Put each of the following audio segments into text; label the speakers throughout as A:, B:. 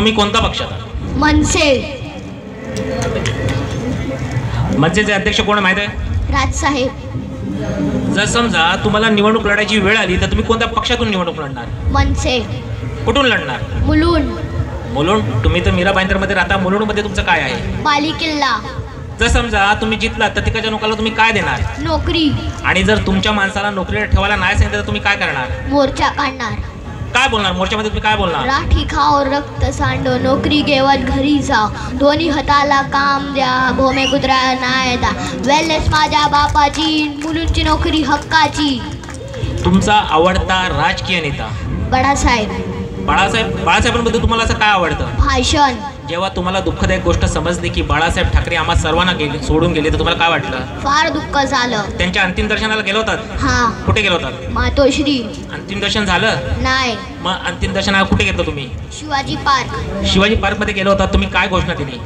A: तुम्ही कोणता पक्षात आहात?
B: मनसे.
A: मनसेचे अध्यक्ष कोण माहित आहे?
B: राजसाहेब.
A: जर समजा तुम्हाला निवडणूक लढायची वेळ आली तर तुम्ही कोणत्या पक्षातून निवडणूक लढणार?
B: मनसे.
A: कुठून लढणार?
B: मुलुंड.
A: मुलुंड. तुम्ही तर मीरा भाईंदरमध्ये राहता, मुलुंडमध्ये तुमचं काय आहे?
B: बालेकिल्ला.
A: जर समजा तुम्ही जितलात तर तिकडच्या लोकांना तुम्ही काय देणार?
B: नोकरी.
A: आणि जर तुमच्या माणसाला नोकरीला ठेवायला नाही सांगितलं तर तुम्ही काय करणार?
B: मोर्चा काढणार.
A: काय बोलणार मोर्चामध्ये? तुम्ही काय बोलणार?
B: राठी खाओ रक्त सांडो, नोकरी घेवत घरी जाओ, दोन्ही हाताला काम द्या, भोमे कुत्रा नाही द्या, वेलनेस माझ्या बापाची, मुलींची नोकरी हक्काची.
A: तुमचा आवडता राजकीय नेता?
B: बाळासाहेब.
A: बाळासाहेबांबद्दल तुम्हाला असं काय आवडतं?
B: भाषण.
A: जेव्हा तुम्हाला दुःखदायक गोष्ट समजली की बाळासाहेब ठाकरे आम्हा सर्वांना सोडून गेले तर तुम्हाला काय वाटलं?
B: फार दुःख झालं.
A: त्यांच्या अंतिम दर्शनाला गेलो होतात?
B: हा.
A: कुठे गेलो होतात?
B: मातोश्री.
A: अंतिम दर्शन झालं
B: नाही.
A: मग अंतिम दर्शनाला कुठे गेलो तुम्ही?
B: शिवाजी पार्क.
A: शिवाजी पार्क मध्ये गेलो होता. तुम्ही काय घोषणा दिली?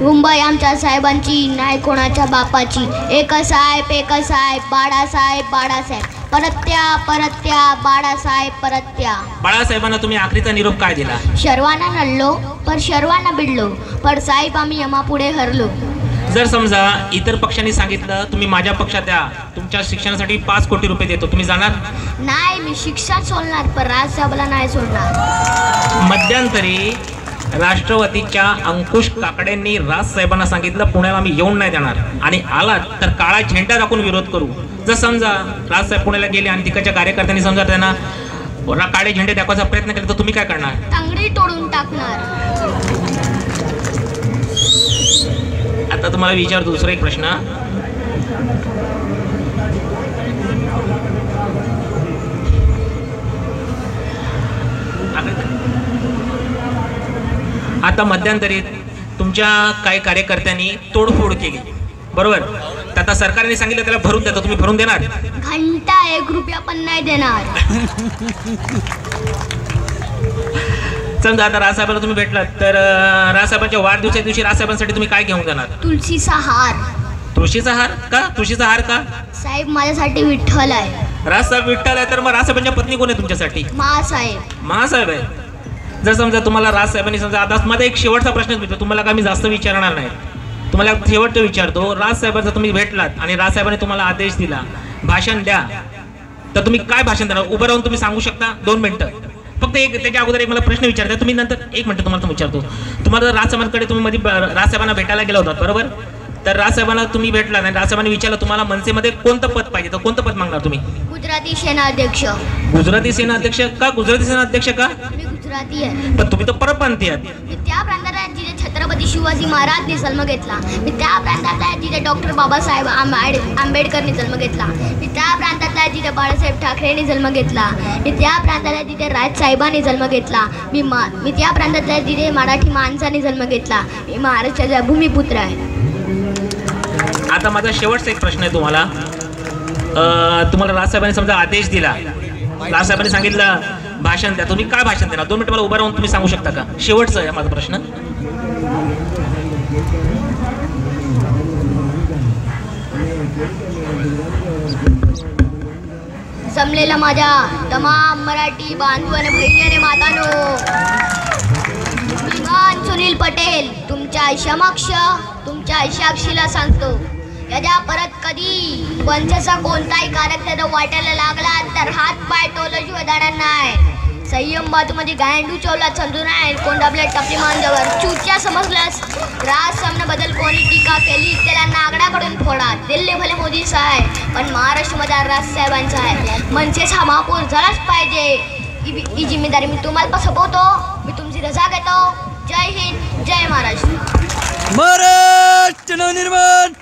B: मुंबई आमच्या साहेबांची, नाही कोणाच्या बापाची, एक साहेब बाळासाहेब बाळासाहेब, परत्या परत्या बाळासाहेब परत्या.
A: बाळासाहेबांना तुम्ही आखरीचा निरोप काय दिला?
B: शर्वाना नडलो पर शर्वाना बिडलो, पर साहेब आम्ही यमापुढे हरलो.
A: जर समजा इतर पक्षांनी सांगितलं तुम्ही माझ्या पक्षात या, तुमच्या शिक्षणासाठी 5 कोटी रुपये देतो, तुम्ही जाणार?
B: नाही, मी शिक्षण सोडणार, पण राजसाहेबाला नाही सोडणार.
A: मध्यंतरी राष्ट्रवादीच्या अंकुश काकडेंनी राजसाहेबांना सांगितलं पुण्याला आम्ही येऊन नाही देणार आणि आलात तर काळा झेंडा दाखवून विरोध करू. जर समजा राजसाहेब पुण्याला गेले आणि तिकडच्या कार्यकर्त्यांनी समजा त्यांना काळे झेंडे दाखवायचा प्रयत्न केला तर तुम्ही काय करणार?
B: तांगडी तोडून टाकणार.
A: आता तुम्हाला विचारतो दुसरा एक प्रश्न. आता मध्यंतरी तुमच्या काही कार्यकर्त्यांनी तोडफोड केली, बरोबर? तर आता सरकारने सांगितलं त्याला भरून देतो, तुम्ही भरून देणार?
B: घंटा 1 रुपया पण नाही देणार.
A: समजा आता राजसाहेबांना तुम्ही भेटलात तर राजसाहेबांच्या वाढदिवसाच्या दिवशी राजसाहेबांसाठी तुम्ही काय घेऊन जाणार?
B: तुळशीचा हार.
A: तुळशीचा हार का? तुळशीचा हार का?
B: साहेब माझ्यासाठी विठ्ठल आहे.
A: राजसाहेब विठ्ठल आहे तर मग राजसाहेबांच्या पत्नी कोण आहे तुमच्यासाठी?
B: महासाहेब.
A: महासाहेब आहे. जर समजा तुम्हाला राजसाहेबांनी समजा, आता माझा एक शेवटचा प्रश्न विचारतो तुम्हाला, का मी जास्त विचारणार नाही, तुम्हाला शेवटचं विचारतो. राजसाहेबांचा तुम्ही भेटलात आणि राजसाहेबांनी तुम्हाला आदेश दिला भाषण द्या, तर तुम्ही काय भाषण देणार? उभं राहून तुम्ही सांगू शकता? 2 मिनिटं फक्त. एक त्याच्या अगोदर एक मला प्रश्न विचारता, तुम्ही नंतर 1 मिनिट तुम्हाला विचारतो. तुम्हाला राजसाहेबांकडे तुम्ही मध्ये राजसाहेबांना भेटायला गेला होता, बरोबर? तर राजसाहेबांना तुम्ही भेटला आणि राजसाहेबांनी विचारलं तुम्हाला मनसेमध्ये कोणतं पद पाहिजे, तर कोणतं पद मागणार तुम्ही?
B: गुजराती सेनाध्यक्ष.
A: गुजराती सेनाध्यक्ष का? गुजराती सेनाध्यक्ष का?
B: मी गुजराती आहे.
A: पण तुम्ही तर परप्रांतीय आहात.
B: मी त्या प्रांतात आहे जिथे छत्रपती शिवाजी महाराजने जन्म घेतला. मी त्या प्रांतात आहे जिथे डॉक्टर बाबासाहेब आंबेडकरने जन्म घेतला. मी त्या प्रांतात आहे जिथे बाळासाहेब ठाकरेंनी जन्म घेतला. मी त्या प्रांतात आहे जिथे राजसाहेबांनी जन्म घेतला. मी त्या प्रांतात आहे जिथे मराठी माणसाने जन्म घेतला. मी महाराष्ट्राचा भूमिपुत्र आहे.
A: आता माझा शेवटचा एक प्रश्न आहे तुम्हाला. तुम्हाला राजसाहेबांनी समजा आदेश दिला, राजसाहेबांनी सांगितलं भाषण द्या, तुम्ही काय भाषण देणार? 2 मिनिट मला उभं राहून तुम्ही सांगू शकता का? शेवटचा आहे माझा प्रश्न.
B: जमलेला माझ्या तमाम मराठी बांधव आणि बहिणी मातानो, श्रीमान सुनील पटेल तुमच्या समक्ष तुमच्या साक्षीला सांगतो, यदा परत कधी वंशाचा कोणताही कार्यक्रम वाटायला लागला तर हात पाय टोलशिवाय जाणार नाही. संयम बाजूमध्ये गायंडू चवला समजू नाही, कोंडाबल्या टपली मांजावर चुच्या समजल्यास राजसाहेबांबद्दल कोणी टीका केली त्याला नागडाकडून फोडा. दिल्ली भले मोदीचा आहे पण महाराष्ट्रामध्ये राजसाहेबांचा आहे. मनसेचा महापौर झालाच पाहिजे. ही जिम्मेदारी मी तुम्हाला सोपवतो. मी तुमची रजा घेतो. जय हिंद, जय महाराष्ट्र.
C: महाराष्ट्र नवनिर्माण